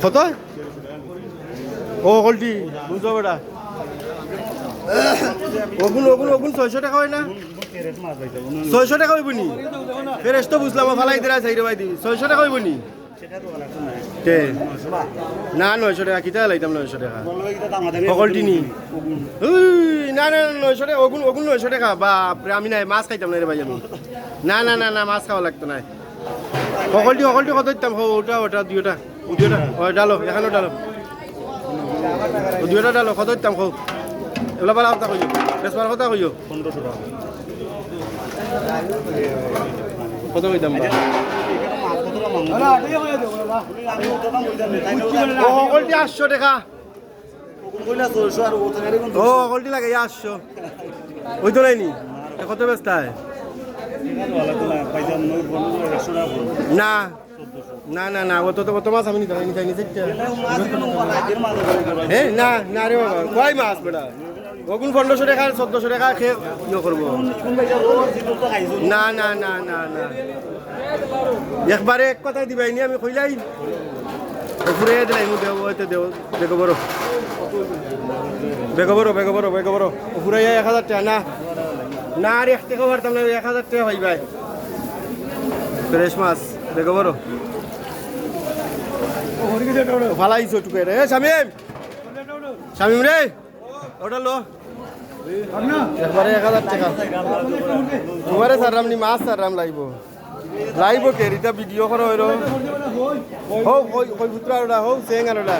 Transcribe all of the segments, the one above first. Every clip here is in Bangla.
কত ও কলটি বুঝছো বেটা ওগুন ওগুন ওগুন 600 টাকা হয় না 600 টাকা হইব নি ফেরেস তো বুঝলাম ফালাই দিরা চাই রে ভাই দি 600 টাকা হইব নি কে না 900 টাকা কিতা লাইতাম 900 টাকা কলটি নি না না 900 টাকা ওগুন ওগুন 900 টাকা বাপ রে আমি নাই মাছ খাইতাম না রে ভাই আমি না না না না মাছ খাওয়া লাগতো না কলটি কলটি কত দিতাম ওটা ওটা দুইটা দুইটা ওই ডালো এখানেও ডালো দুইটা ডালো কত দিতাম খাও এগুলো বালা কথা কইও বেসবার কথা কইও 1500 টাকা কত কইতাম বা ও কলটি 800 টাকা ও কলটি লাগে 800 ওই তো নাইনি কত বেচতা না না না না ও তো মাছ আমি নিতাম নিতাই নিতে হ্যাঁ না না রে বাবা কয় মাছ বেটা ওগুন 1500 টাকা 1400 টাকা খেয়ে ইয়ে করবো না না না না না একবারে এক কথাই দিবাই নি আমি কইলাই ঘুরে দিলাই মু দেব ওইতে দেব বেগো বড় বেগো বড় বেগো বড় বেগো বড় ঘুরে 1000 টাকা না না আর 1 টাকা পারতাম না 1000 টাকা ভাই ভাই ফ্রেশ মাছ বেগো বড় ফালাইছো টুকে রে শামিম শামিম রে ওটা লো একবারে 1000 টাকা তোমারে সারাম নি মাছ সারাম লাইব লাইব কে রিতা ভিডিও করো হইরো হো কই পুত্রা ওটা হো সেং আর ওটা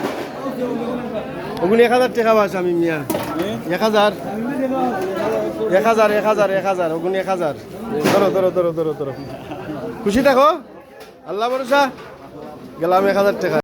ওগুন 1000 টাকা বাস আমি মিয়া 1000 1000 ওগুন 1000 ধরো ধরো ধরো ধরো ধরো খুশি থাকো আল্লাহ ভরসা গেলাম 1000 টাকা